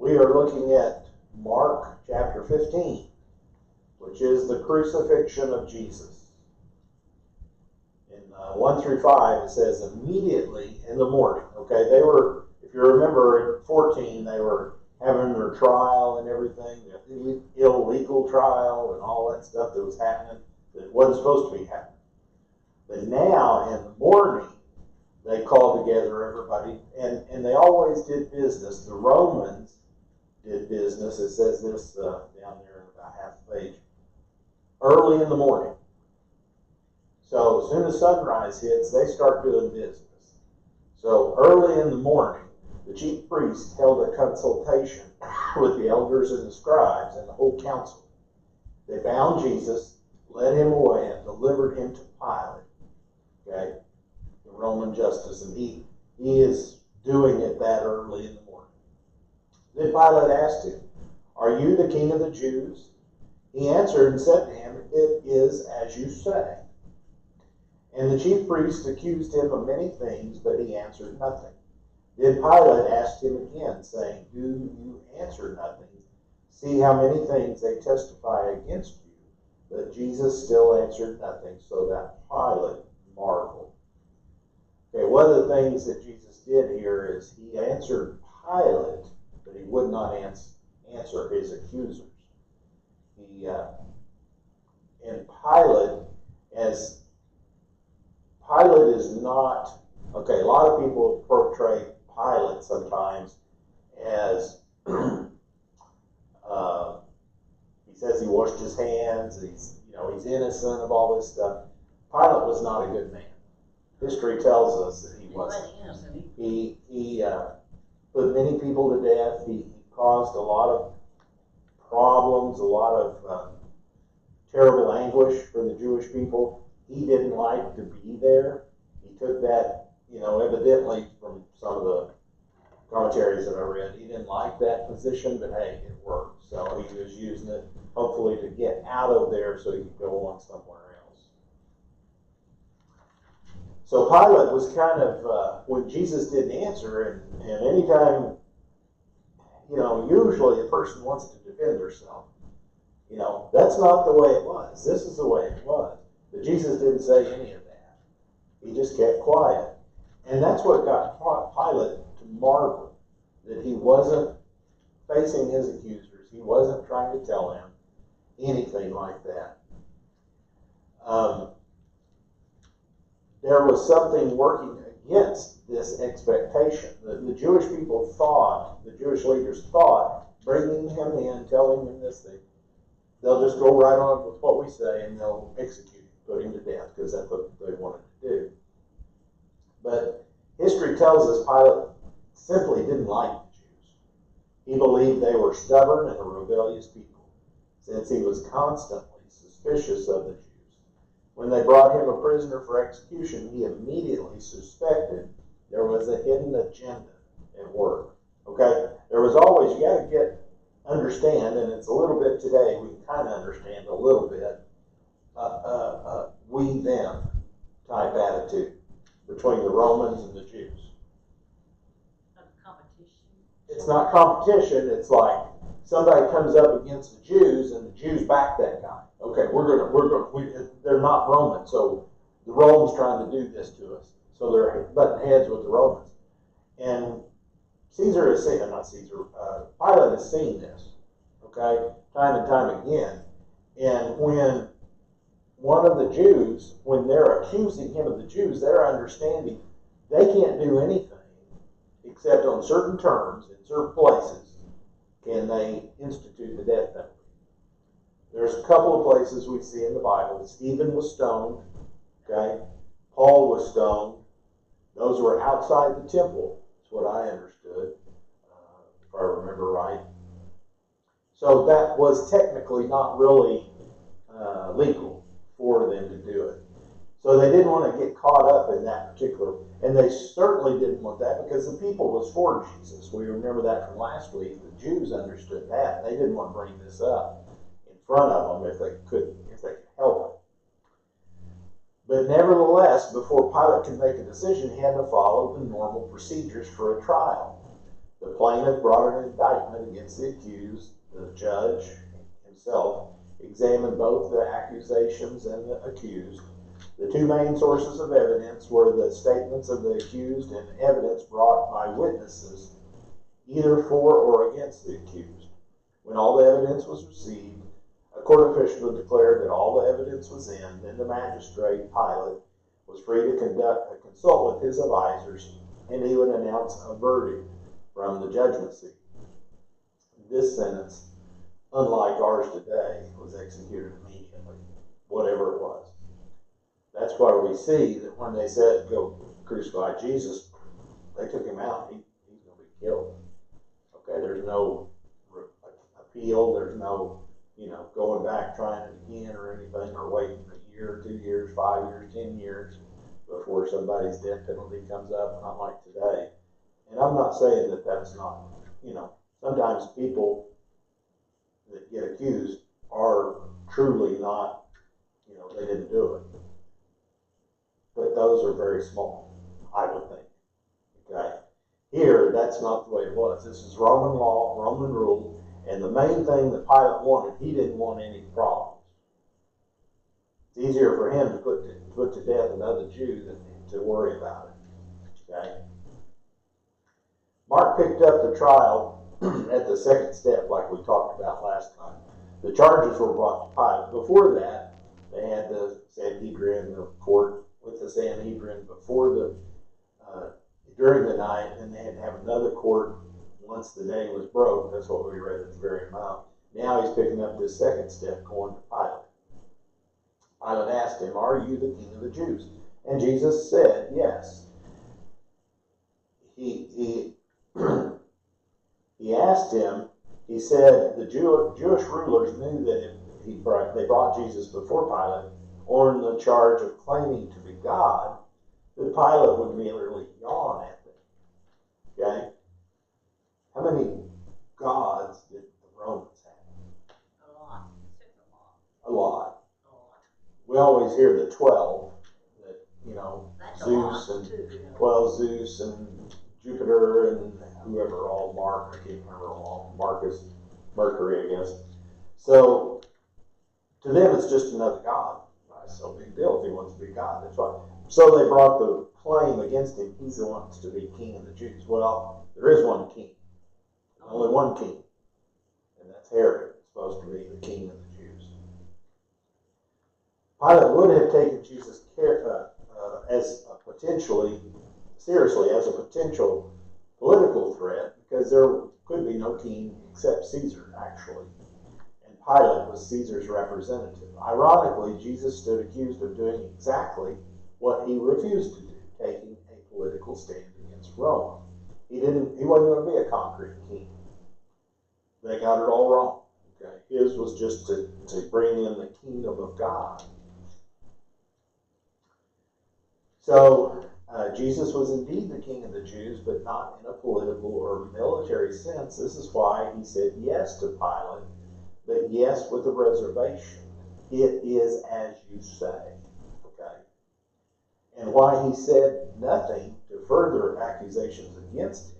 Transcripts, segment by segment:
We are looking at Mark chapter 15, which is the crucifixion of Jesus. In 1 through 5, it says, immediately in the morning. Okay, they were, if you remember at 14, they were having their trial and everything, the illegal trial and all that stuff that was happening that wasn't supposed to be happening. But now in the morning, they called together everybody, and they always did business. The Romans did business. It says this down there in about half the page. Early in the morning. So as soon as sunrise hits, they start doing business. So early in the morning, the chief priest held a consultation with the elders and the scribes and the whole council. They bound Jesus, led him away, and delivered him to Pilate. Okay, the Roman justice, and he is doing it that early in the morning. Then Pilate asked him, "Are you the king of the Jews?" He answered and said to him, "It is as you say." And the chief priest accused him of many things, but he answered nothing. Then Pilate asked him again, saying, "Do you answer nothing? See how many things they testify against you." But Jesus still answered nothing, so that Pilate marveled. Okay, one of the things that Jesus did here is he answered Pilate, but he would not answer his accusers. And Pilate is not, okay, a lot of people portray Pilate sometimes as, he says he washed his hands, he's innocent of all this stuff. Pilate was not a good man. History tells us that he wasn't. He put many people to death. He caused a lot of problems, a lot of terrible anguish for the Jewish people. He didn't like to be there. He took that, evidently from some of the commentaries that I read, he didn't like that position, but hey, it worked. So he was using it, hopefully, to get out of there so he could go on somewhere else. So Pilate was kind of, when Jesus didn't answer, and anytime, usually a person wants to defend herself. That's not the way it was. This is the way it was. But Jesus didn't say any of that. He just kept quiet. And that's what got Pilate to marvel, that he wasn't facing his accusers. He wasn't trying to tell him anything like that. There was something working against this expectation. The Jewish people thought, the Jewish leaders thought, bringing him in, telling him this thing, they'll just go right on with what we say and they'll execute him, put him to death, because that's what they wanted to do. But history tells us Pilate simply didn't like the Jews. He believed they were stubborn and a rebellious people, since he was constantly suspicious of the Jews. When they brought him a prisoner for execution, he immediately suspected there was a hidden agenda at work. Okay? There was always, you got to understand, and it's a little bit today, we can kind of understand a little bit, we them type attitude between the Romans and the Jews. Competition. It's not competition, it's like somebody comes up against the Jews and the Jews back that guy. Okay, they're not Roman, so the Romans trying to do this to us. So they're butting heads with the Romans. And Caesar has seen, not Caesar, Pilate has seen this, okay, time and time again. And when one of the Jews, when they're accusing him of the Jews, they're understanding they can't do anything except on certain terms in certain places can they institute the death penalty. There's a couple of places we see in the Bible. Stephen was stoned, okay? Paul was stoned. Those were outside the temple. That's what I understood, if I remember right. So that was technically not really legal for them to do it. So they didn't want to get caught up in that particular, and they certainly didn't want that because the people was for Jesus. We remember that from last week. The Jews understood that. They didn't want to bring this up in front of them if they could help it. But nevertheless, before Pilate could make a decision, he had to follow the normal procedures for a trial. The plaintiff brought an indictment against the accused. The judge himself examined both the accusations and the accused. The two main sources of evidence were the statements of the accused and evidence brought by witnesses, either for or against the accused. When all the evidence was received, a court official declared that all the evidence was in. Then the magistrate, Pilate, was free to conduct a consult with his advisors, and he would announce a verdict from the judgment seat. This sentence, unlike ours today, was executed immediately, whatever it was. That's why we see that when they said, go crucify Jesus, they took him out. He's going to be killed. Okay, there's no appeal. There's no, going back, trying it again or anything, or waiting a year, 2 years, 5 years, 10 years before somebody's death penalty comes up, not like today. And I'm not saying that that's not, sometimes people that get accused are truly not, they didn't do it. But those are very small, I would think. Okay? Here, that's not the way it was. This is Roman law, Roman rule, and the main thing that Pilate wanted, he didn't want any problems. It's easier for him to put to death another Jew than to worry about it. Okay? Mark picked up the trial at the second step, like we talked about last time. The charges were brought to Pilate. Before that, they had the Sanhedrin, the court with the Sanhedrin before during the night, and they had to have another court once the day was broke. That's what we read at the very amount. Now he's picking up this second step, going to Pilate. Pilate asked him, "Are you the king of the Jews?" And Jesus said, "Yes." He asked him, he said, the Jewish rulers knew that if they brought Jesus before Pilate on the charge of claiming to be God, that Pilate would merely yawn at them. Okay? How many gods did the Romans have? A lot. A lot. We always hear the 12, that, That's Zeus and 12 Zeus and Jupiter and whoever, all Mark, I can't remember all, Marcus, Mercury, I guess. So, to them it's just another god. It's no big deal if he wants to be God, that's right. So they brought the claim against him, he's the one to be king of the Jews. Well, there is one king. Only one king. And that's Herod. It's supposed to be the king of the Jews. Pilate would have taken Jesus as a seriously as a potential political threat, because there could be no king except Caesar, actually. And Pilate was Caesar's representative. Ironically, Jesus stood accused of doing exactly what he refused to do, taking a political stand against Rome. He wasn't going to be a conquering king. They got it all wrong. Okay? His was just to bring in the kingdom of God. So, Jesus was indeed the king of the Jews, but not in a political or military sense. This is why he said yes to Pilate, but yes with a reservation. It is as you say. Okay? And why he said nothing to further accusations against him.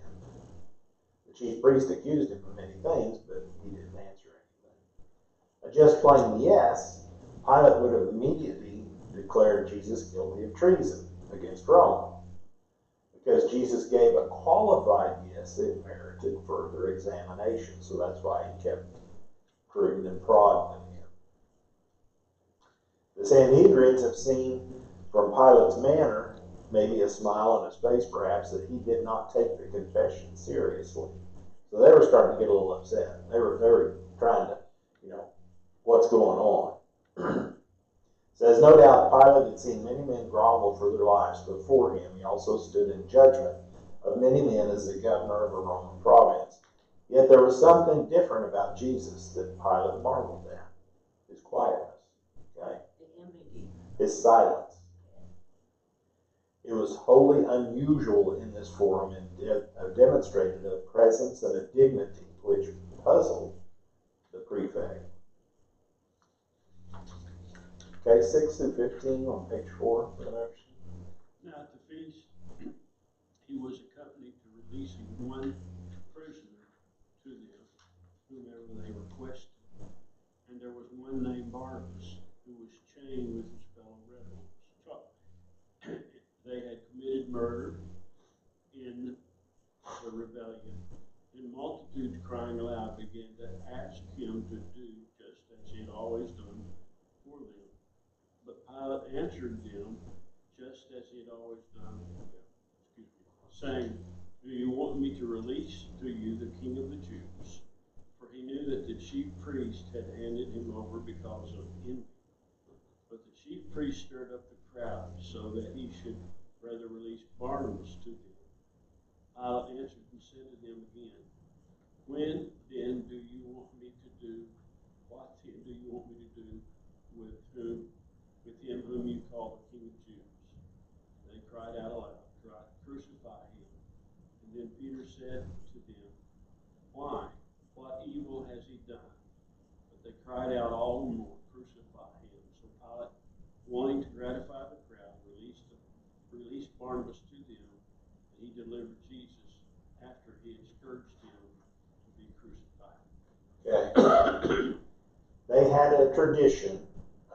The chief priest accused him of many things, but he didn't answer anything. A just plain yes, Pilate would have immediately declared Jesus guilty of treason against Rome. Because Jesus gave a qualified yes, it merited further examination. So that's why he kept proving and prodding him. The Sanhedrins have seen from Pilate's manner, maybe a smile on his face perhaps, that he did not take the confession seriously. So they were starting to get a little upset. They were trying to, what's going on? Says, no doubt Pilate had seen many men grovel for their lives before him. He also stood in judgment of many men as the governor of a Roman province. Yet there was something different about Jesus that Pilate marveled at. His quietness, okay? His silence. It was wholly unusual in this forum and demonstrated a presence and a dignity which puzzled the prefect. Okay, 6 through 15 on page 4. Now at the feast, he was accompanied to releasing one where they were questioned. And there was one named Barnabas who was chained with his fellow rebels. They had committed murder in the rebellion, and multitudes crying aloud began to ask him to do just as he had always done for them. But Pilate answered them just as he had always done for them, saying, "Do you want me to release to you the King of the Jews?" For he knew that the chief priest had handed him over because of envy. But the chief priest stirred up the crowd so that he should rather release Barnabas to them. Pilate answered and said to them again, "When then do you want me to do? What then do you want me to do with him whom you call the King of Jews?" They cried out aloud, "Crucify him." And then Peter said to them, "Why? What evil has he done?" But they cried out all the more, "Crucify him." So Pilate, wanting to gratify the crowd, released Barnabas to them, and he delivered Jesus after he had scourged him to be crucified. Okay. They had a tradition,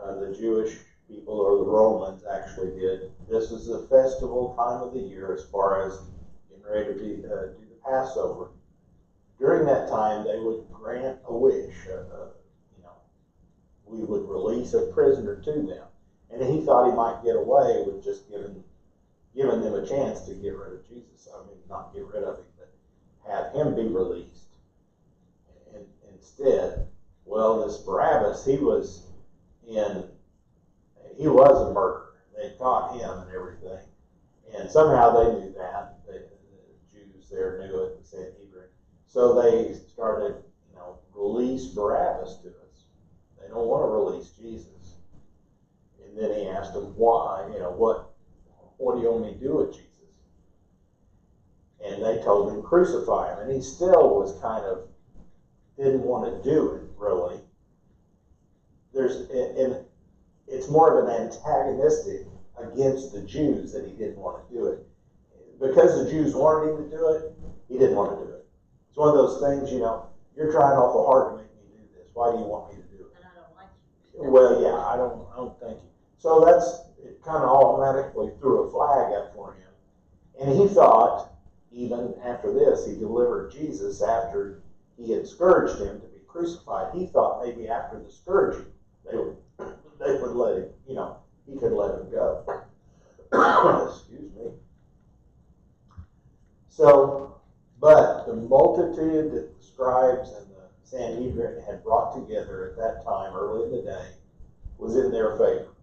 the Jewish people, or the Romans actually did. This was the festival time of the year as far as getting ready to do the Passover. During that time, they would grant a wish. We would release a prisoner to them. And he thought he might get away with just giving them a chance to get rid of Jesus. I mean, not get rid of him, but have him be released. And instead, well, this Barabbas, he was a murderer. They caught him and everything. And somehow they knew that. The Jews there knew it, the Sanhedrin. So they started, release Barabbas to us. They don't want to release Jesus. And then he asked them, why? What do you want me to do with Jesus? And they told him, crucify him. And he still was didn't want to do it, really. It's more of an antagonistic against the Jews that he didn't want to do it. Because the Jews wanted him to do it, he didn't want to do it. It's one of those things, you're trying awful hard to make me do this. Why do you want me to do it? And I don't like you. Well, yeah, I don't thank you. So it kind of automatically threw a flag up for him. And he thought, even after this, he delivered Jesus after he had scourged him to be crucified. He thought maybe after the scourging, they would let him, he could let him go. Excuse me. So, but the multitude that the scribes and the Sanhedrin had brought together at that time, early in the day, was in their favor.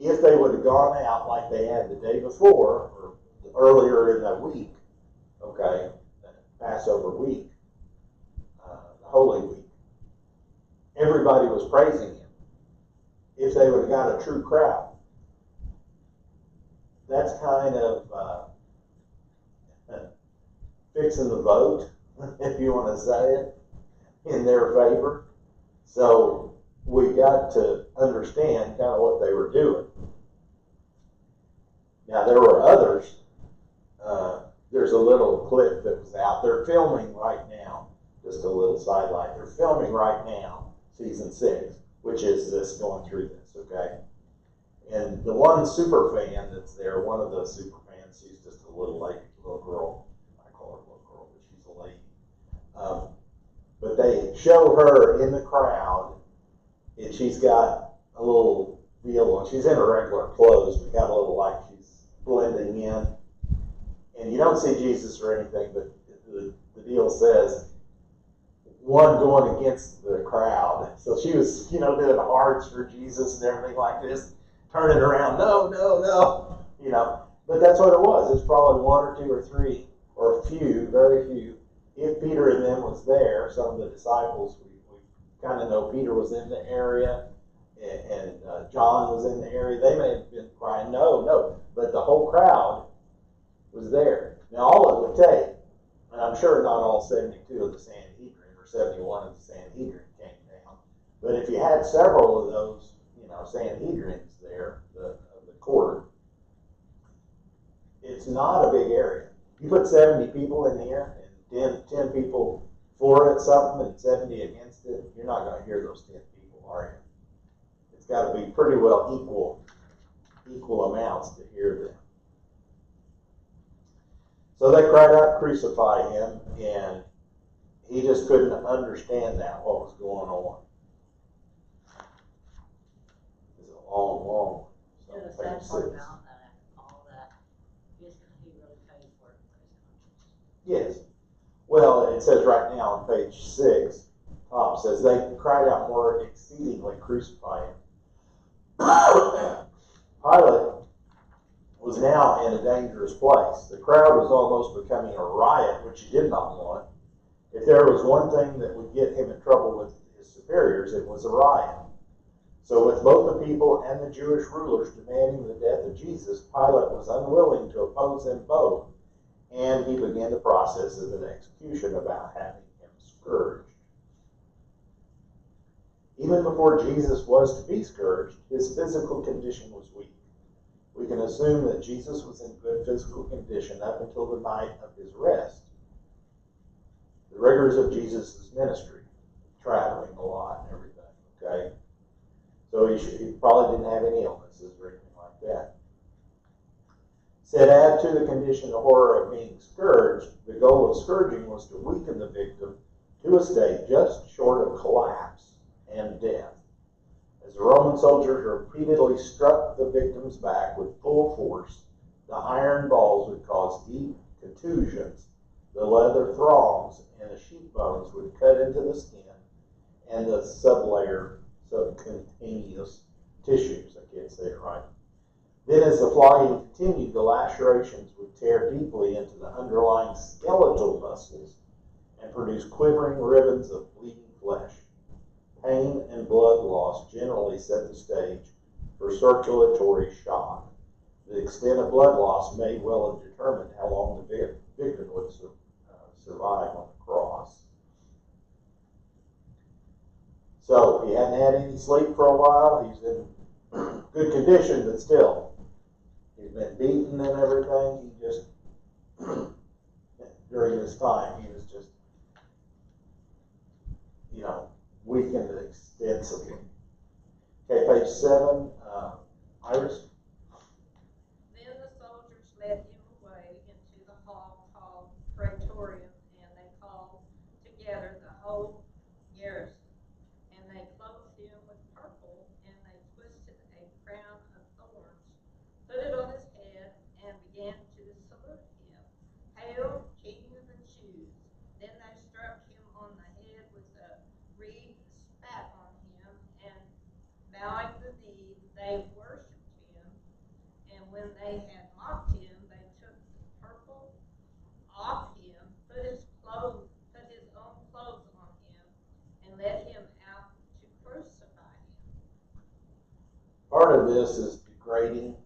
If they would have gone out like they had the day before, or earlier in the week, Passover week, the Holy Week, everybody was praising him. If they would have got a true crowd, that's kind of fixing the vote, if you want to say it, in their favor. So we got to understand kind of what they were doing. Now there were others. There's a little clip that was out. They're filming right now. Just a little sidelight. They're filming right now, season 6, which is this going through this, okay? And the one super fan that's there, one of the super fans, she's just a little girl. I call her a little girl, but she's a lady. But they show her in the crowd, and she's got a little deal on. She's in her regular clothes, but got a little like she's blending in. And you don't see Jesus or anything, but the deal says, one going against the crowd. So she was, doing hearts for Jesus and everything like this, turning around, no. But that's what it was. It's probably one or two or three, or a few, very few. If Peter and them was there, some of the disciples, we kind of know Peter was in the area, and John was in the area. They may have been crying, no. But the whole crowd was there. Now, all it would take, and I'm sure not all 72 of the Sanhedrin or 71 of the Sanhedrin came down, but if you had several of those, Sanhedrins there, the court, it's not a big area. You put 70 people in here, and 10 people for it something and 70 against it, you're not going to hear those 10 people, are you? It's got to be pretty well equal amounts to hear them. So they cried out, "Crucify him," and he just couldn't understand that, what was going on. It's a long. So the sad part about that, all that, is he really paid for it for his conscience. Yes. Well, it says right now on page 6, top says they cried out more exceedingly, "Crucify him." Pilate was now in a dangerous place. The crowd was almost becoming a riot, which he did not want. If there was one thing that would get him in trouble with his superiors, it was a riot. So with both the people and the Jewish rulers demanding the death of Jesus, Pilate was unwilling to oppose them both, and he began the process of an execution about having him scourged. Even before Jesus was to be scourged, his physical condition was weak. We can assume that Jesus was in good physical condition up until the night of his rest. The rigors of Jesus' ministry, traveling a lot and everything, okay? So he probably didn't have any illnesses or anything like that. Said, add to the condition the horror of being scourged. The goal of scourging was to weaken the victim to a state just short of collapse and death. As the Roman soldiers repeatedly struck the victim's back with full force, the iron balls would cause deep contusions, the leather thongs and the sheep bones would cut into the skin and the subcutaneous tissues. I can't say it right. Then as the flogging continued, the lacerations would tear deeply into the underlying skeletal muscles and produce quivering ribbons of bleeding flesh. Pain and blood loss generally set the stage for circulatory shock. The extent of blood loss may well have determined how long the victim would survive on the cross. So he hadn't had any sleep for a while. He's in good condition, but still, he's been beaten and everything. He just, during this time, he was just, weakened extensively. Okay, page 7, Iris. Then the soldiers led him away into the hall called Praetorium, and they called together the whole garrison. And they clothed him with purple, and they twisted a crown of thorns, put it on his head, and began to salute him. "Hail, King of the Jews!" Then they struck him on the head with a reed, spat on him, and bowing the knee, they worshipped him. And when they had mocked him, they took the purple off him, put his own clothes on him, and led him out to crucify him. Part of this is degrading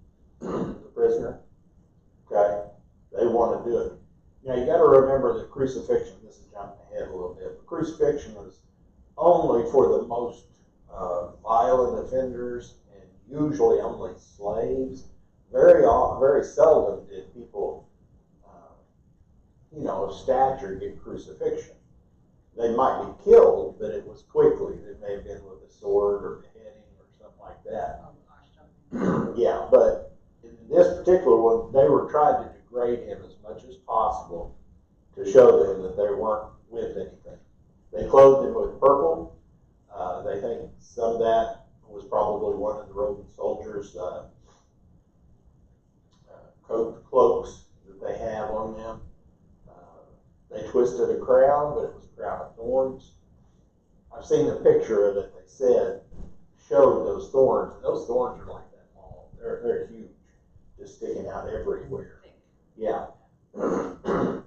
the prisoner. Okay? They want to do it. Now you got to remember that crucifixion, this is jumping ahead a little bit, but crucifixion was only for the most violent offenders and usually only slaves. Very seldom did people, of stature get crucifixion. They might be killed, but it was quickly. It may have been with a sword or beheading or something like that. Yeah, but in this particular one, they were trying to degrade him as much as possible to show them that they weren't with anything. They clothed him with purple. They think some of that was probably one of the Roman soldiers' cloaks that they have on them. They twisted a crown, but it was a crown of thorns. I've seen a picture of it. They said showed those thorns. And those thorns are like that long. They're huge, just sticking out everywhere. Yeah. And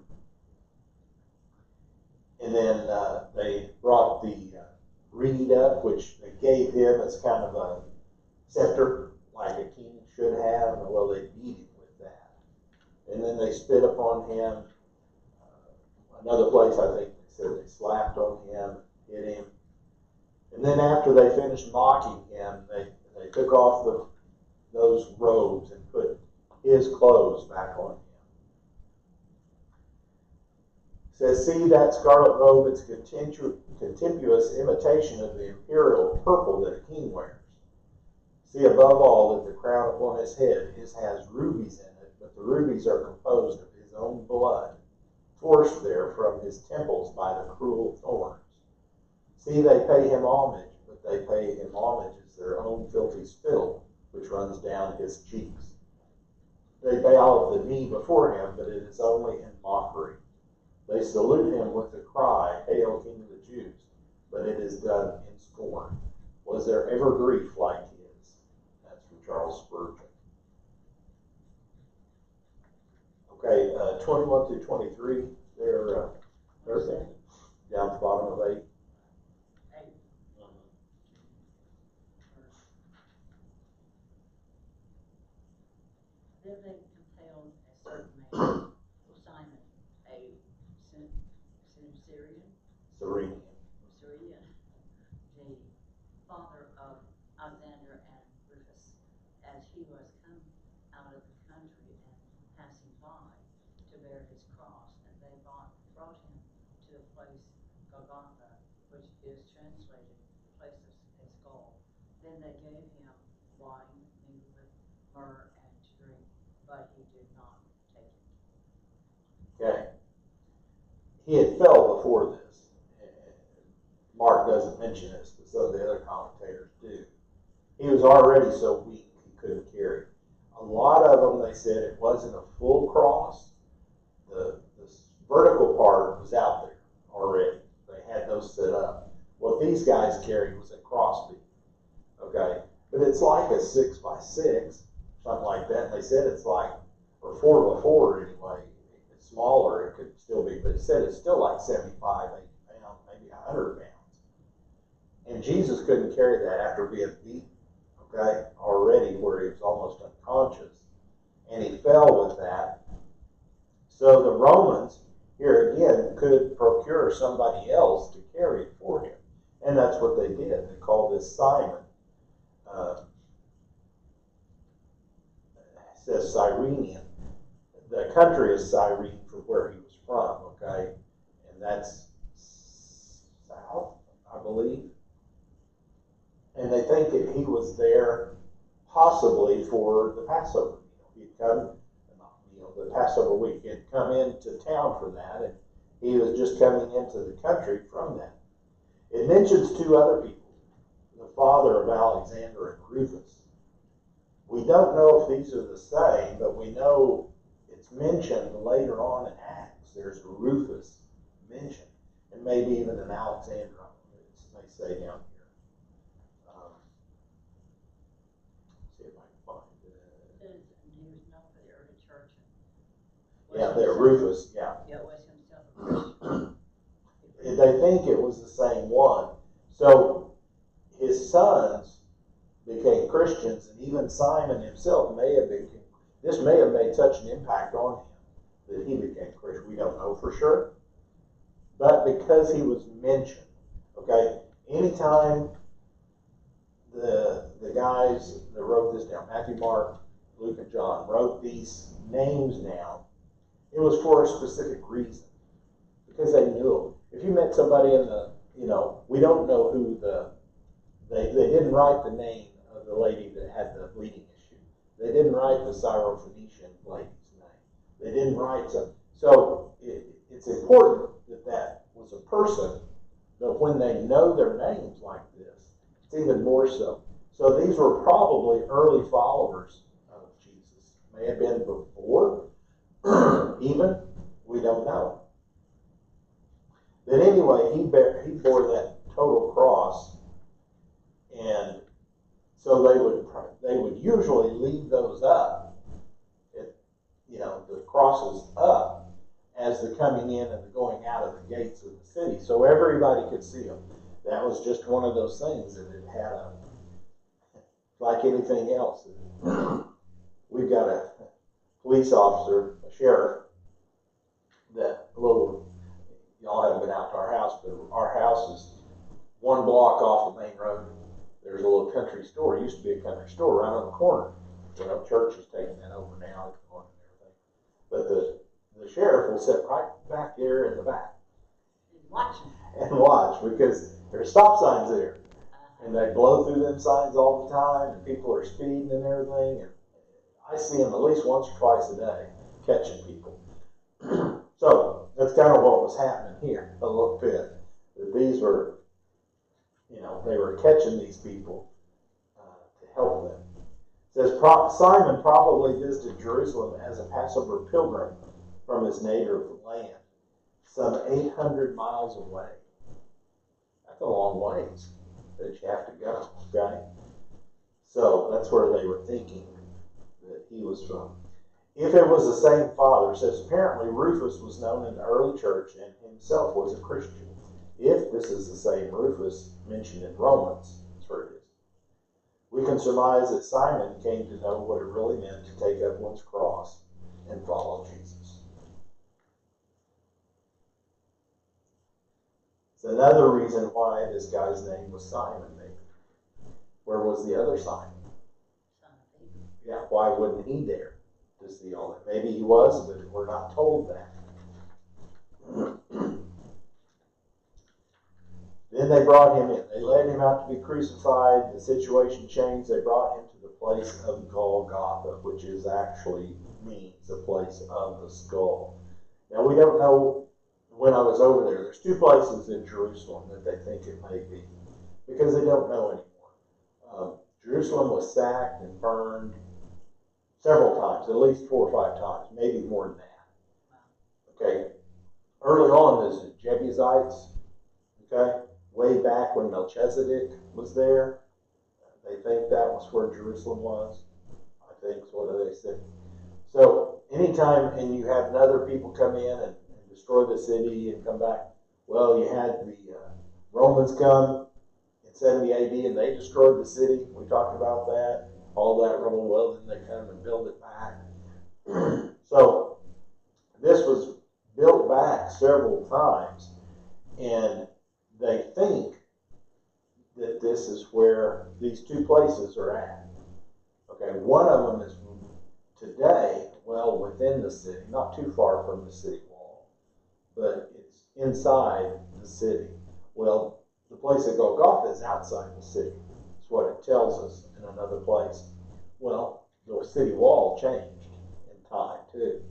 then they brought the reed up, which they gave him as kind of a scepter, like a king should have. Well, they beat him with that. And then they spit upon him. Another place, I think they said they slapped on him, hit him. And then after they finished mocking him, they took off those robes and put his clothes back on him. says, see that scarlet robe, it's contemptuous imitation of the imperial purple that a king wears. See above all that the crown upon his head has rubies in it, but the rubies are composed of his own blood, forced there from his temples by the cruel thorns. See, they pay him homage, but they pay him homage as their own filthy spittle, which runs down his cheeks. They bow the knee before him, but it is only in mockery. They salute him with the cry, Hail, King of the Jews, but it is done in scorn. Was there ever grief like his? That's from Charles Spurgeon. Okay, 21 through 23, they're there, down at the bottom of 8. Then they compelled a certain man, Simon, a Syrian, the father of Alexander and Rufus, as he was come out of the country and passing by, to bear his cross, and they brought him to the place Golgotha, which is translated place of a skull. Then they gave him wine mingled with myrrh and to drink, but he did not take it. Okay. He had fell before this. Mark doesn't mention this, but some of the other commentators do. He was already so weak he couldn't carry it. A lot of them, they said it wasn't a full cross. The vertical part was out there already. They had those set up. What these guys carried was a crossbeam. Okay? But it's like a 6x6, something like that. And they said it's like, or 4x4 anyway. It's smaller, it could still be, but it said it's still like 75, 80 pounds, maybe 100 pounds. And Jesus couldn't carry that after being beaten, okay, already, where he was almost unconscious. And he fell with that. So the Romans, here again, could procure somebody else to carry it for him. And that's what they did. They called this Simon. It says Cyrenian. The country is Cyrene from where he was from, okay? And that's south, I believe. And they think that he was there possibly for the Passover meal. He'd come, the Passover week, he'd come into town for that, and he was just coming into the country from that. It mentions 2 other people, the father of Alexander and Rufus. We don't know if these are the same, but we know it's mentioned later on in Acts. There's a Rufus mentioned, and maybe even an Alexander, they say down here. See if I can find it. He was known for the early church. Yeah, there, Rufus, yeah. Yeah, was himself a Christian. They think it was the same one. So his sons became Christians, and even Simon himself may have been. This may have made such an impact on him that he became Christian. We don't know for sure. But because he was mentioned, okay, anytime the guys that wrote this down, Matthew, Mark, Luke, and John, wrote these names down, it was for a specific reason. Because they knew them. If you met somebody in the, we don't know who they didn't write the name of the lady that had the bleeding issue. They didn't write the Syrophoenician lady's name. They didn't write some. So it's important that was a person, but when they know their names like this, it's even more so. So these were probably early followers of Jesus. May have been before, even, we don't know. But anyway, he bore that total cross, and so they would usually leave those up, the crosses up, as the coming in and the going out of the gates of the city, so everybody could see them. That was just one of those things that it had like anything else. We've got a police officer, a sheriff, y'all haven't been out to our house, but our house is 1 block off the main road. There's a little country store. It used to be a country store right on the corner. Church is taking that over now. It's gone and everything. But the sheriff will sit right back here in the back Watching. and watch, because there's stop signs there. And they blow through them signs all the time, and people are speeding and everything. And I see them at least once or twice a day catching people. So that's kind of what was happening here a little bit. These were, they were catching these people to help them. It says Simon probably visited Jerusalem as a Passover pilgrim from his native land, some 800 miles away. That's a long ways that you have to go, okay? So that's where they were thinking that he was from. If it was the same father, it says apparently Rufus was known in the early church and himself was a Christian. If this is the same Rufus mentioned in Romans, that's where it is. We can surmise that Simon came to know what it really meant to take up one's cross and follow Jesus. It's another reason why this guy's name was Simon, maybe. Where was the other Simon? Yeah, why wouldn't he dare to see all that? Maybe he was, but we're not told that. Then they brought him in. They led him out to be crucified. The situation changed. They brought him to the place of Golgotha, which is actually means the place of the skull. Now, we don't know when I was over there. There's two places in Jerusalem that they think it may be, because they don't know anymore. Jerusalem was sacked and burned several times, at least 4 or 5 times, maybe more than that. Okay. Early on, there's the Jebusites. Okay. Way back when Melchizedek was there, they think that was where Jerusalem was. I think, so what do they say? So anytime, and you have other people come in and destroy the city and come back. Well, you had the Romans come in 70 AD and they destroyed the city. We talked about that. All that rubble. Well, then they come and build it back. So this was built back several times, and they think that this is where these two places are at. Okay, one of them is today, well, within the city, not too far from the city wall, but it's inside the city. Well, the place at Golgotha is outside the city. That's what it tells us in another place. Well, the city wall changed in time too.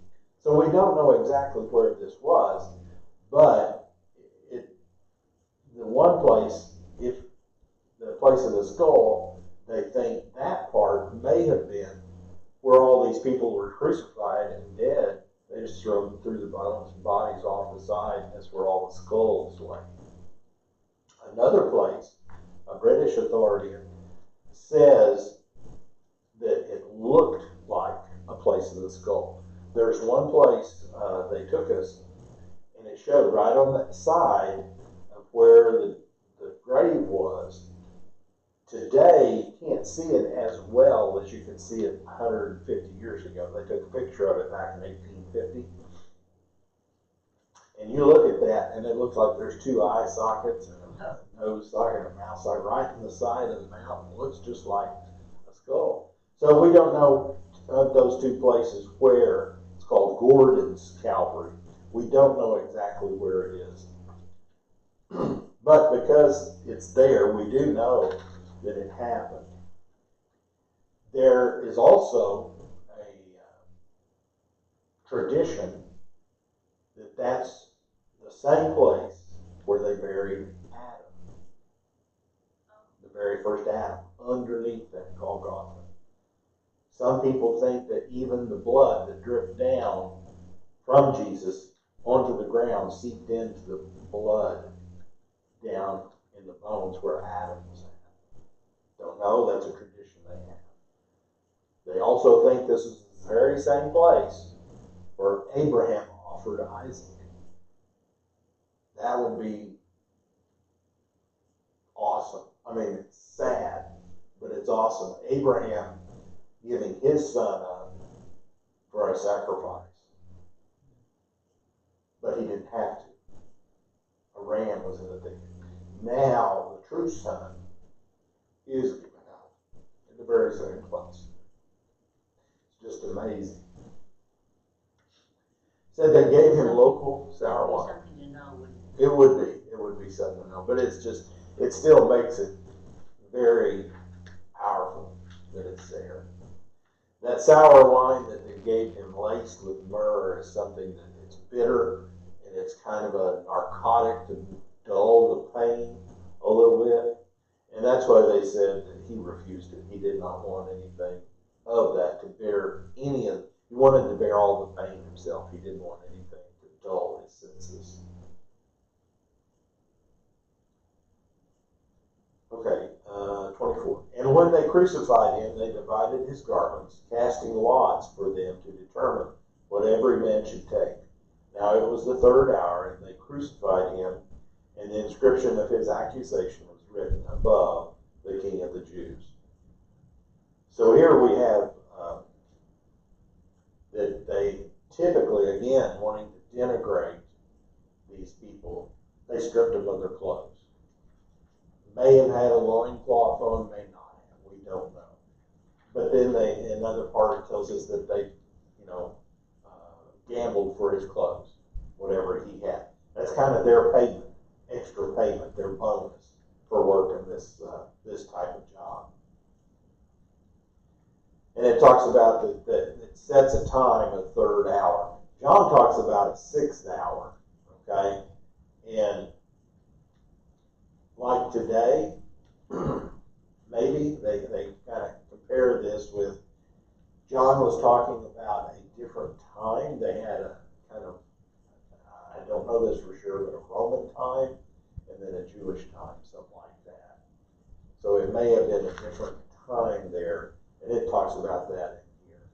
So we don't know exactly where this was, but the one place, if the place of the skull, they think that part may have been where all these people were crucified and dead. They just threw them through the bones and bodies off the side, and that's where all the skulls lay. Another place, a British authority, says that it looked like a place of the skull. There's one place they took us, and it showed right on that side of where the grave was. Today, you can't see it as well as you could see it 150 years ago. They took a picture of it back in 1850. And you look at that, and it looks like there's 2 eye sockets and a nose socket and a mouth socket right in the side of the mouth. It looks just like a skull. So we don't know of those 2 places where. It's called Gordon's Calvary. We don't know exactly where it is. But because it's there, we do know that it happened. There is also a tradition that that's the same place where they buried Adam, the very first Adam, underneath that Golgotha. Some people think that even the blood that dripped down from Jesus onto the ground seeped into the blood down in the bones where Adam was at. Don't know, that's a tradition they have. They also think this is the very same place where Abraham offered Isaac. That would be awesome. I mean, it's sad, but it's awesome. Abraham giving his son up for a sacrifice. But he didn't have to. A ram was in the thicket. Now the true son is given up in the very same place. It's just amazing. Said they gave him local sour That'd be wine. something to know, wouldn't it? It would be something to know, but it's just, it still makes it very powerful that it's there. That sour wine that they gave him laced with myrrh is something that it's bitter and it's kind of a narcotic to dull the pain a little bit. And that's why they said that he refused it. He did not want anything of that to bear any of, he wanted to bear all the pain himself. He didn't want anything to dull his senses. Okay, 24. And when they crucified him, they divided his garments, casting lots for them to determine what every man should take. Now it was the third hour, and they crucified him, and the inscription of his accusation was written above the King of the Jews. So here we have that they typically, again, wanting to denigrate these people, they stripped them of their clothes. May have had a loincloth on, may not have. We don't know. But then they, another part tells us that they, gambled for his clothes, whatever he had. That's kind of their payment, extra payment, their bonus for working this type of job. And it talks about that it sets a time, a third hour. John talks about a sixth hour, okay? And like today, maybe they kind of compare this with, John was talking about a different time. They had a kind of, I don't know this for sure, but a Roman time and then a Jewish time, something like that. So it may have been a different time there, and it talks about that in here.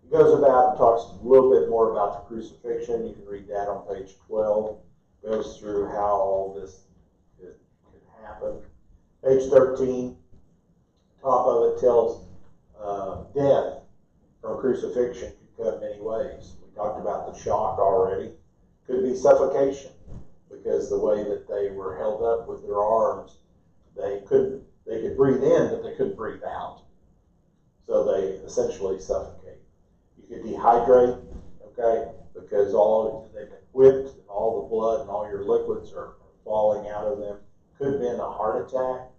It goes about and talks a little bit more about the crucifixion. You can read that on page 12. It goes through how all this could happen. Page 13, top of it tells death from crucifixion could come many ways. We talked about the shock already. Could be suffocation, because the way that they were held up with their arms, they could breathe in, but they couldn't breathe out. So they essentially suffocate. You could dehydrate, okay, because they've been whipped and all the blood and all your liquids are falling out of them. Could have been a heart attack,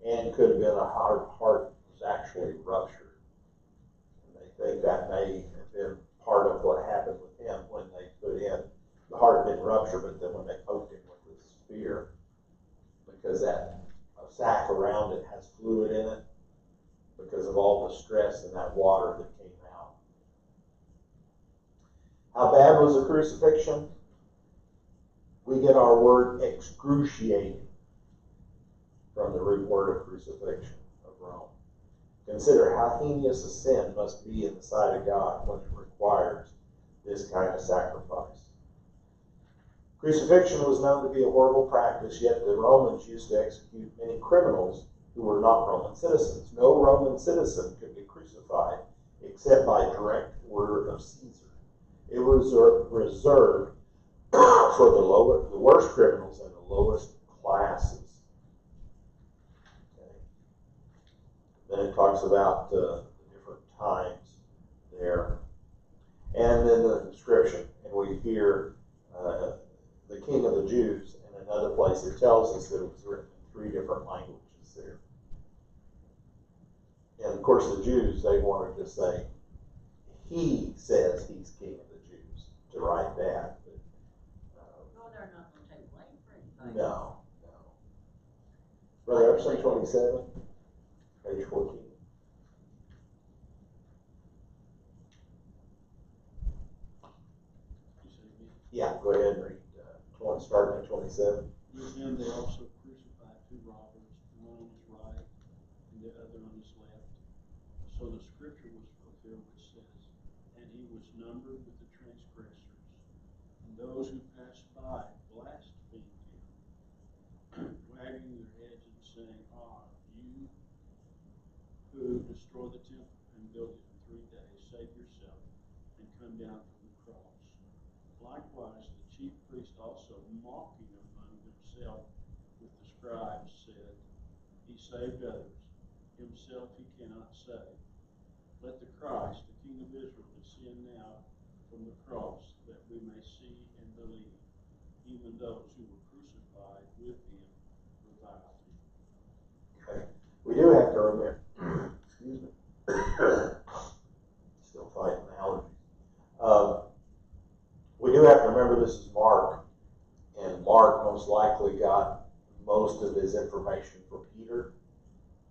and could have been a heart was actually ruptured. And they think that may have been part of what happened with him when they put in, the heart didn't rupture, but then when they poked him with the spear, because that sac around it has fluid in it, because of all the stress and that water that came out. How bad was the crucifixion? We get our word excruciating from the root word of crucifixion of Rome. Consider how heinous a sin must be in the sight of God when it requires this kind of sacrifice. Crucifixion was known to be a horrible practice, yet the Romans used to execute many criminals who were not Roman citizens. No Roman citizen could be crucified except by direct order of Caesar. It was reserved for the worst criminals and the lowest classes. Okay. Then it talks about the different times there. And then the inscription, and we hear the King of the Jews in another place. It tells us that it was written in 3 different languages there. And of course the Jews, they wanted to say, he says he's King of the Jews, to write that. But, No, they're not going to take blame for anything. no. Brother Epson, 27, page 14. Yeah, go ahead and read. Starting at 27. With him they also crucified 2 robbers, one on his right and the other on his left. So the scripture was fulfilled which says, and he was numbered with the transgressors, and those who passed by blasphemed him, wagging their heads and saying, you who destroy the temple and build it in 3 days, save yourself and come down from the cross. Likewise, the chief priest also, mocking among themselves with the scribes, said, he saved others, himself he cannot save. Let the Christ, the King of Israel, descend now from the cross, that we may see and believe, even those who were crucified with him without sin. Okay. We do have to remember, excuse me, still fighting allergies. We do have to remember this is Mark, and Mark most likely got most of his information from Peter.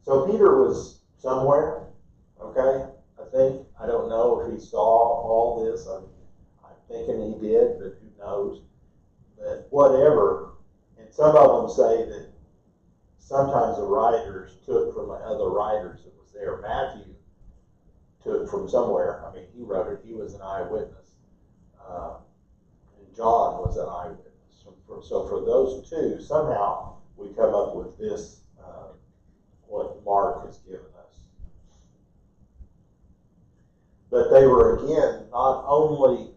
So Peter was somewhere, okay, I think. I don't know if he saw all this. I'm thinking he did, but who knows. But whatever, and some of them say that sometimes the writers took from other writers that was there. Matthew took from somewhere. I mean, he wrote it. He was an eyewitness. And John was an eyewitness. So for those two, somehow we come up with this, what Mark has given us. But they were, again, not only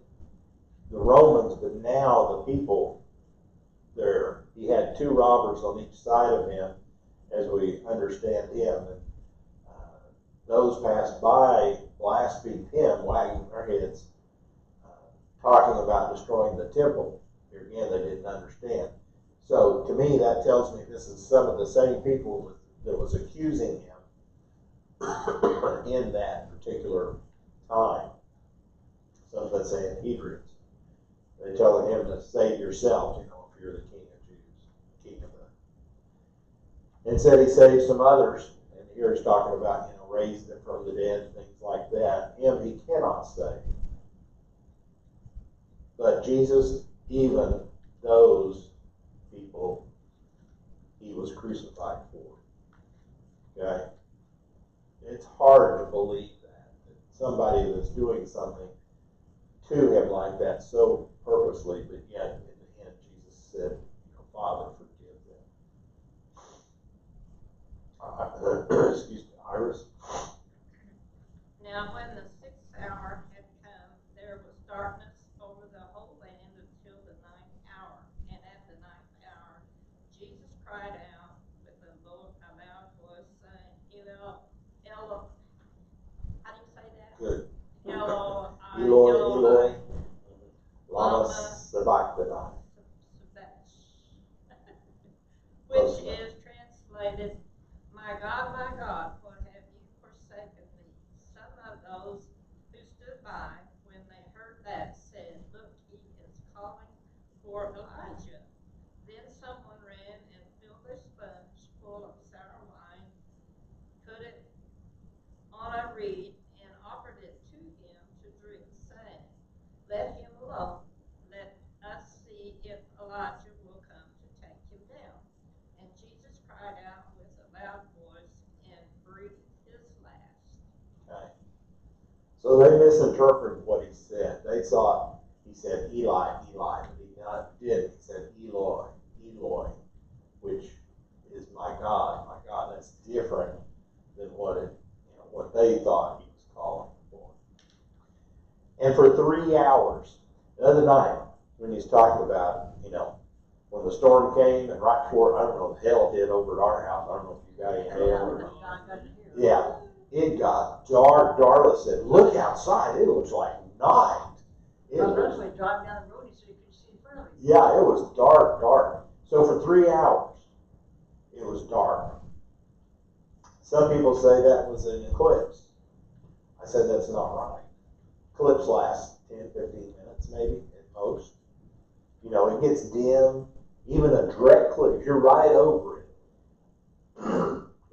the Romans, but now the people there. He had two robbers on each side of him, as we understand him. And those passed by, blasphemed him, wagging their heads, talking about destroying the temple. Here again, they didn't understand. So to me, that tells me this is some of the same people that was accusing him in that particular time. Some of the Sanhedrins. They're telling him to save yourself, if you're the king of Jews, king of the. And said he saved some others. And here he's talking about, raised them from the dead, things like that. Him he cannot save. But Jesus, even those people, he was crucified for. Okay? It's hard to believe that somebody that's doing something to him like that so purposely, but yet in the end Jesus said, Father, forgive them. Excuse me, Iris. Now when the 6th hour had come, there was darkness over the whole land until the 9th hour. And at the 9th hour, Jesus cried out with a loud voice, saying, Elo, how do you say that? Good. Eloi, Lama Sabachthani. Which is translated, my God, what have you forsaken me? Some of those who stood by, when they heard that, said, look, he is calling for Elijah. Then someone ran and filled a sponge full of sour wine, put it on a reed, and offered it to him to drink, saying, let him alone. Let us see if Elijah will come to take him down. And Jesus cried out with a loud voice and breathed his last. Okay. So they misinterpreted what he said. They thought he said Eli, Eli, but he didn't. He said Eloi, Eloi, which is my God, my God. That's different than what they thought he was calling for. And for 3 hours, the other night, when he's talking about, when the storm came and right before, I don't know if hell hit over at our house. I don't know if you got any hail or not. Yeah, it got dark. Darla said, look outside. It looks like night. It was, driving down the road so you could see in front of you. yeah, it was dark. So for 3 hours, it was dark. Some people say that was an eclipse. I said that's not right. Eclipse lasts 10, 15 minutes maybe at most. It gets dim. Even a direct eclipse, you're right over it.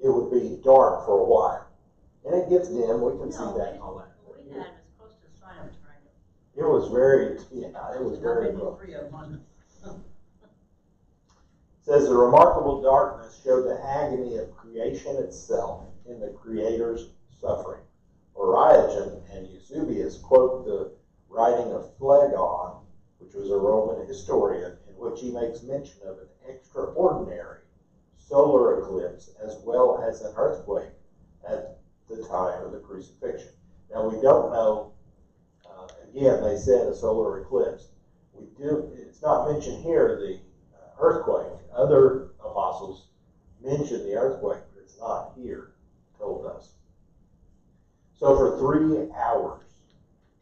It would be dark for a while. And it gets dim. We can see that and all that. We had as close to a sign of triangle. It was very, it was very close. It says the remarkable darkness showed the agony of creation itself in the Creator's suffering. Origen and Eusebius quote the writing of Phlegon, which was a Roman historian, in which he makes mention of an extraordinary solar eclipse as well as an earthquake at the time of the crucifixion. Now we don't know, again, they said a solar eclipse. It's not mentioned here, the earthquake. Other apostles mention the earthquake, but it's not here, told us. So for 3 hours,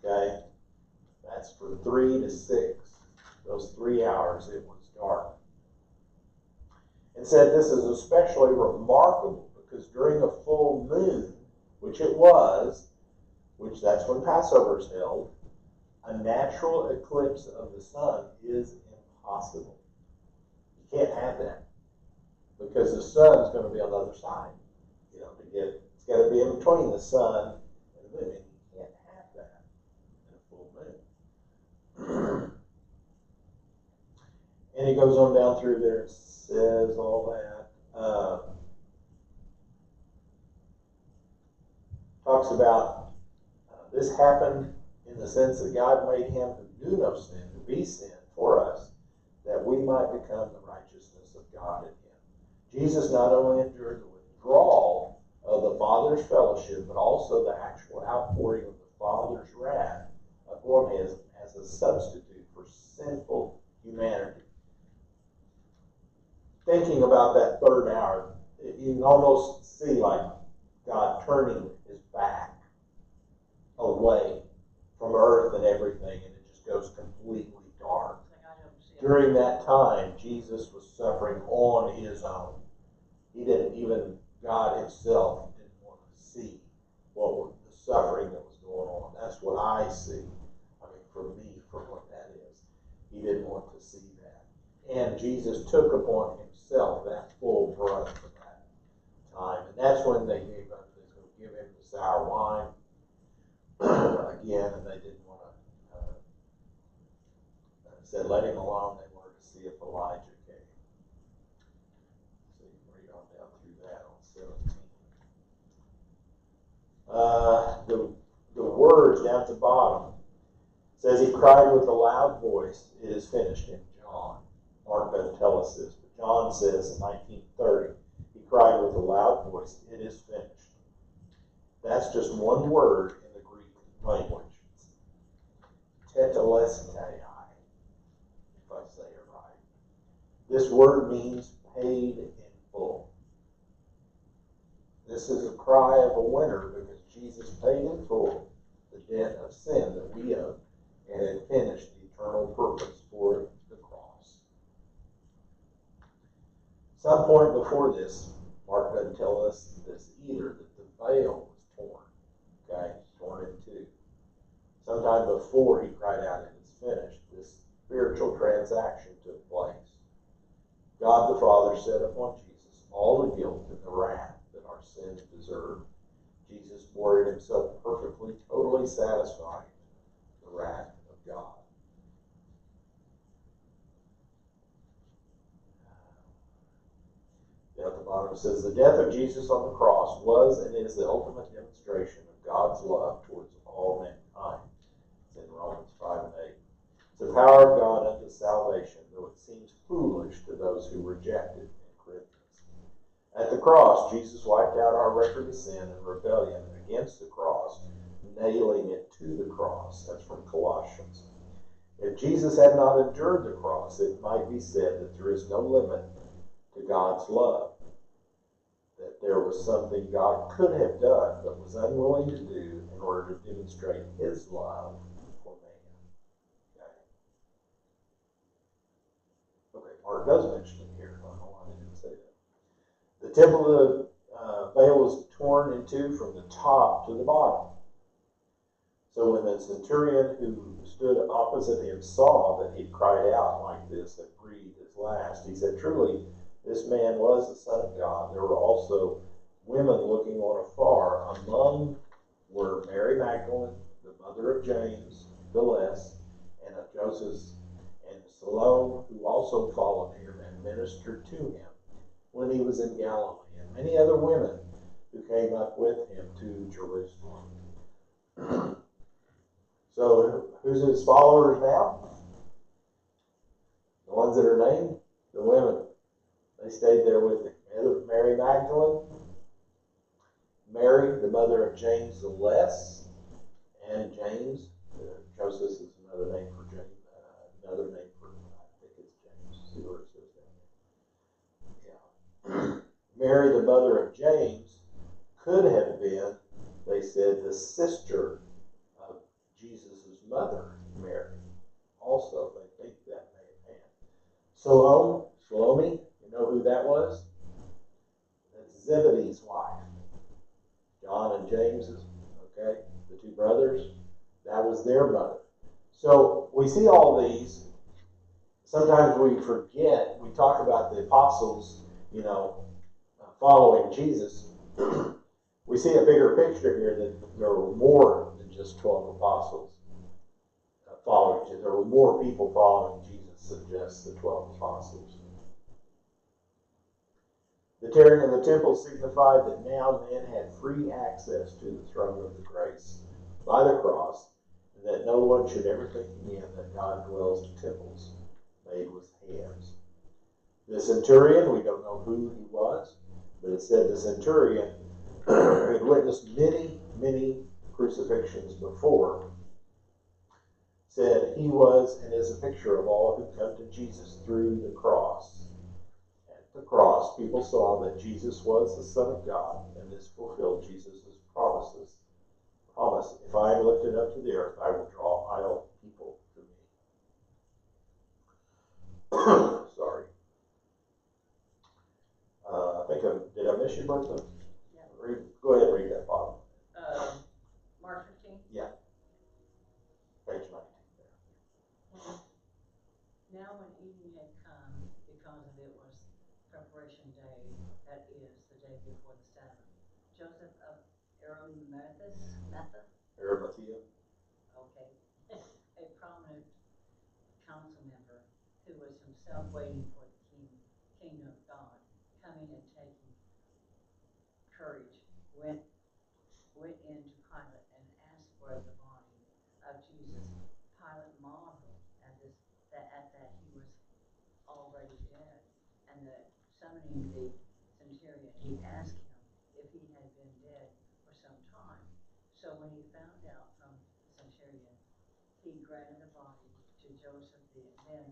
okay, that's for 3 to 6. Those 3 hours it was dark. And said this is especially remarkable because during a full moon, which it was, which that's when Passover is held, a natural eclipse of the sun is impossible. You can't have that because the sun is going to be on the other side. It's got to be in between the sun and the moon, and you can't have that in a full moon. And he goes on down through there and says all that. Talks about this happened in the sense that God made him who knew no sin to be sin for us, that we might become the righteousness of God in him. Jesus not only endured the withdrawal of the Father's fellowship, but also the actual outpouring of the Father's wrath upon him as a substitute for sinful humanity. Thinking about that third hour, you can almost see like God turning his back away from earth and everything, and it just goes completely dark. During that time, Jesus was suffering on his own. He didn't even, God himself didn't want to see what was the suffering that was going on. That's what I see. I mean, for me, for what that is. He didn't want to see that. And Jesus took upon himself that full brunt of that time. And that's when they gave up. They were going to give him the sour wine again, and they didn't want to, said let him alone. They wanted to see if Elijah came. So you can read on down through that on 17. The words down at the bottom says he cried with a loud voice, "It is finished," in John. Mark doesn't tell us this, but John says in 1930, he cried with a loud voice, "It is finished." That's just one word in the Greek language. Tetelestai, if I say it right. This word means paid in full. This is a cry of a winner because Jesus paid in full the debt of sin that we owe and had finished the eternal purpose for the cross. Some point before this, Mark doesn't tell us this either, that the veil was torn. Okay, torn in two. Sometime before he cried out, "It is finished," this spiritual transaction took place. God the Father set upon Jesus all the guilt and the wrath that our sins deserved. Jesus bore it himself perfectly, totally satisfying the wrath of God. Down at the bottom it says, the death of Jesus on the cross was and is the ultimate demonstration of God's love towards all mankind. It's in Romans 5 and 8. It's the power of God unto salvation, though it seems foolish to those who reject it in Corinthians. At the cross, Jesus wiped out our record of sin and rebellion against the cross, nailing it to the cross. That's from Colossians. If Jesus had not endured the cross, it might be said that there is no limit to God's love, that there was something God could have done but was unwilling to do in order to demonstrate his love for man. Okay, Mark does mention it here. I don't know why they didn't say that. The temple veil was torn in two from the top to the bottom. So when the centurion who stood opposite him saw that he cried out like this and breathed his last, he said, truly, this man was the Son of God. There were also women looking on afar. Among were Mary Magdalene, the mother of James the Less, and of Joseph, and Salome, who also followed him and ministered to him when he was in Galilee, and many other women who came up with him to Jerusalem. So who's his followers now? The ones that are named? The women. They stayed there with him. Mary Magdalene, Mary, the mother of James the Less, and James. Joseph is another name for James. Another name for, I think it's James. See where it says down there. Yeah. Mary, the mother of James, could have been, they said, the sister of Jesus' mother, Mary. also, they think that may have happened. Salome, you know who that was? That's Zebedee's wife. John and James's, okay, the two brothers, that was their mother. So we see all these. Sometimes we forget, we talk about the apostles, following Jesus. We see a bigger picture here that there were more than just 12 apostles following Jesus. There were more people following Jesus than just the 12 apostles. The tearing of the temple signified that now men had free access to the throne of the grace by the cross, and that no one should ever think again that God dwells in temples made with hands. The centurion, we don't know who he was, but it said the centurion had witnessed many, many crucifixions before. Said he was and is a picture of all who come to Jesus through the cross. At the cross, people saw that Jesus was the Son of God, and this fulfilled Jesus' promises. Promise, if I am lifted up to the earth, I will draw all people to me. Sorry. Did I miss you, Bertha? Yeah. Go ahead and read that, Bob. Mark 15? Yeah. Page 19 there. Now when evening had come, because of it was preparation day, that is, the day before the Sabbath, Joseph of Arimathea, okay, a prominent council member who was himself waiting for the kingdom of God, coming and taking courage, went in to Pilate and asked for the body of Jesus. Pilate marveled at that he was already dead, and summoning the centurion, he asked him if he had been dead for some time. So when he found out from the centurion, he granted the body to Joseph then.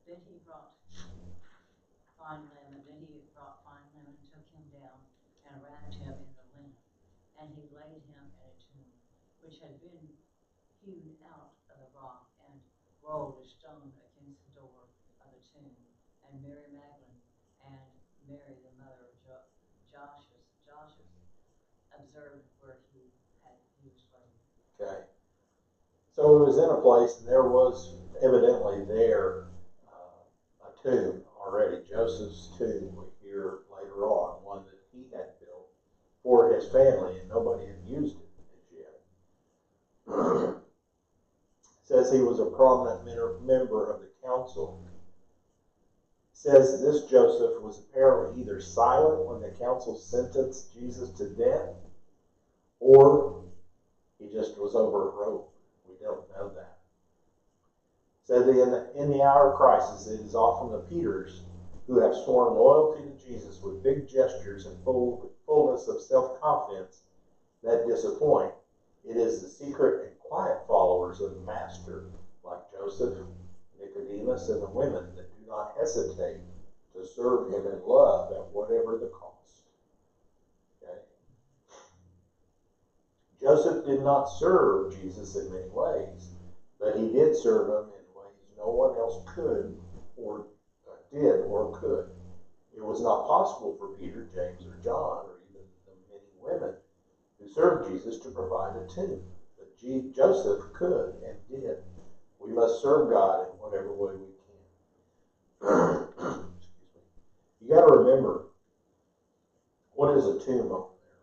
Then he brought fine linen, and took him down and wrapped him in the linen. And he laid him in a tomb, which had been hewn out of the rock, and rolled a stone against the door of the tomb. And Mary Magdalene and Mary, the mother of Joshua, observed where he was laid. Okay. So it was in a place, and there was evidently there a tomb already. Joseph's tomb, we hear later on, one that he had built for his family, and nobody had used it as yet. Says he was a prominent member of the council. Says this Joseph was apparently either silent when the council sentenced Jesus to death, or he just was overruled. We don't know that. Said that in the hour of crisis, it is often the Peters who have sworn loyalty to Jesus with big gestures and fullness of self-confidence that disappoint. It is the secret and quiet followers of the Master, like Joseph, Nicodemus, and the women, that do not hesitate to serve him in love at whatever the cost. Okay? Joseph did not serve Jesus in many ways, but he did serve him in ways no one else could or did or could. It was not possible for Peter, James, or John, or even the many women who served Jesus to provide a tomb. But Joseph could and did. We must serve God in whatever way we can. Excuse me. You got to remember, what is a tomb over there?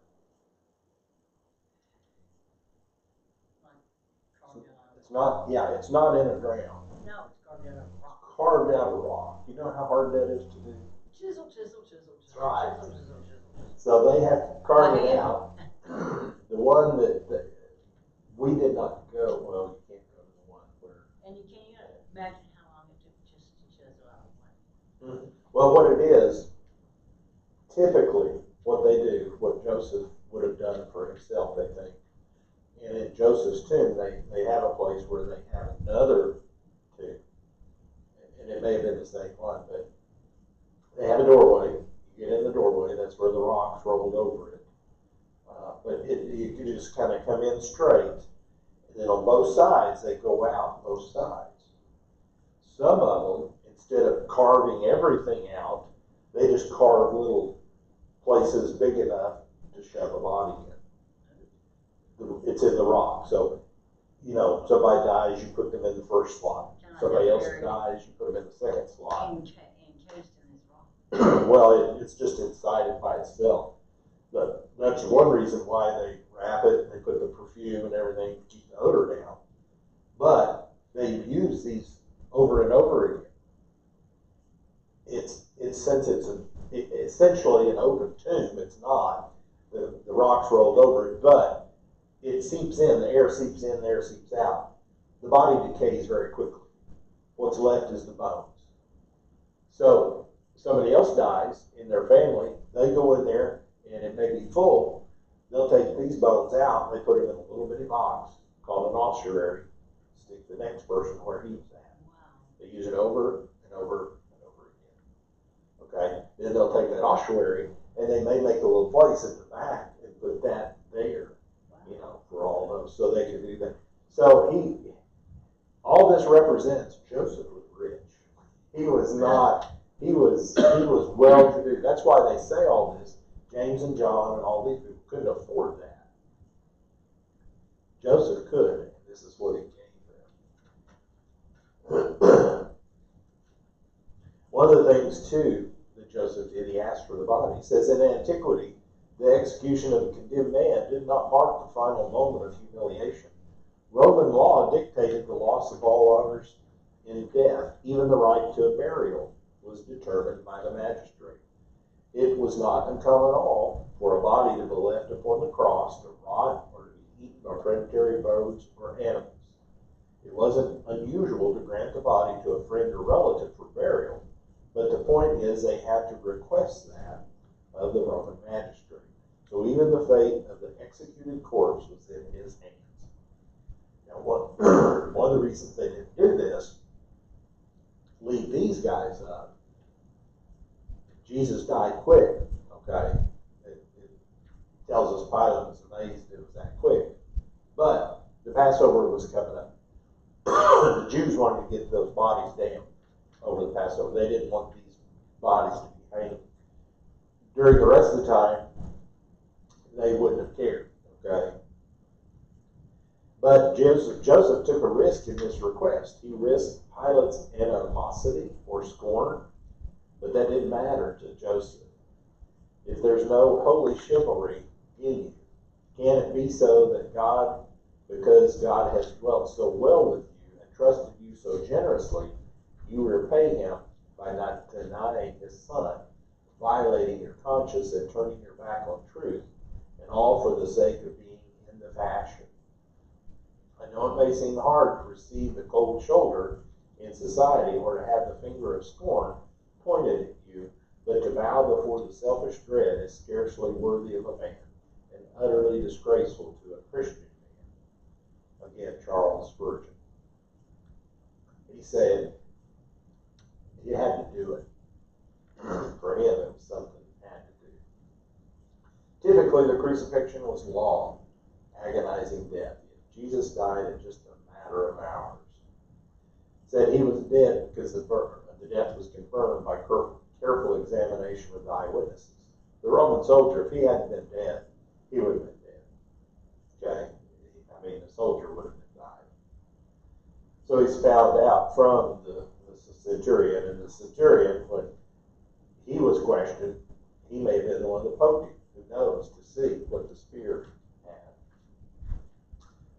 It's not in the ground. No, it's carved out of rock. Carved out of rock. You know how hard that is to do? Chisel. Right. Chisel. So they have to carve it out. The one that we did not go, well, you can't go to the one where. And you can't imagine how long it took just to chisel out one. Mm-hmm. Well, what it is, typically, what they do, what Joseph would have done for himself, they think, and in Joseph's tomb, they have a place where they have another tomb. and it may have been the same one, but they had a doorway. You get in the doorway, that's where the rocks rolled over it. But you could just kind of come in straight, and then on both sides, they go out both sides. Some of them, instead of carving everything out, they just carve little places big enough to shove a body in. It's in the rock. So, you know, somebody dies, you put them in the first slot. Somebody else dies, you put them in the second slot. Encased in this rock. Well, it's just inside it by itself. But that's one reason why they wrap it, and they put the perfume and everything to keep the odor down. But they use these over and over again. Since it's essentially an open tomb, it's not. The rocks rolled over it, but it seeps in, the air seeps in, the air seeps out. The body decays very quickly. What's left is the bones. So somebody else dies in their family, they go in there, and it may be full. They'll take these bones out, and they put them in a little bitty box called an ossuary, stick the next person where he was at. Wow. They use it over and over and over again. Okay? Then they'll take that ossuary, and they may make a little place at the back and put that there, you know, for all those, so they can do that. So all this represents Joseph was rich. He was not, he was well-to-do. That's why they say all this. James and John and all these people couldn't afford that. Joseph could, and this is what he gave them. One of the things, too, that Joseph did, he asked for the body. He says, in antiquity, the execution of a condemned man did not mark the final moment of humiliation. Roman law dictated the loss of all honors in death. Even the right to a burial was determined by the magistrate. It was not uncommon at all for a body to be left upon the cross to rot or to be eaten by predatory birds or animals. It wasn't unusual to grant the body to a friend or relative for burial, but the point is they had to request that of the Roman magistrate. So even the fate of the executed corpse was in his hands. Now, one of the reasons they didn't do this, leave these guys up. Jesus died quick, okay? It tells us Pilate was amazed it was that quick. But the Passover was coming up. The Jews wanted to get those bodies down over the Passover. They didn't want these bodies to be hanging. During the rest of the time, they wouldn't have cared, okay? But Joseph took a risk in this request. He risked Pilate's animosity or scorn, but that didn't matter to Joseph. If there's no holy chivalry in you, can it be so that God, because God has dwelt so well with you and trusted you so generously, you repay him by not denying his son, violating your conscience and turning your back on truth, and all for the sake of being in the fashion? I know it may seem hard to receive the cold shoulder in society or to have the finger of scorn pointed at you, but to bow before the selfish dread is scarcely worthy of a man and utterly disgraceful to a Christian man. Again, Charles Spurgeon. He said he had to do it. For him, it was something he had to do. Typically, the crucifixion was long, agonizing death. Jesus died in just a matter of hours. Said he was dead because the death was confirmed by careful examination with the eyewitnesses. The Roman soldier, if he hadn't been dead, he would have been dead. Okay? I mean, the soldier would have been died. So he's found out from the centurion, and the centurion, when he was questioned, he may have been the one that poked him. Who knows, to see what the spear had.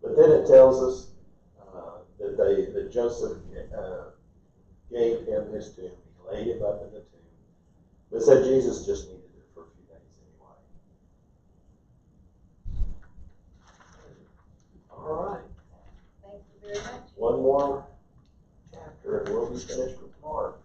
But then it tells us that Joseph gave him his tomb. He laid him up in the tomb. But said Jesus just needed it for a few days anyway. All right. Thank you very much. One more chapter and we'll be finished with Mark.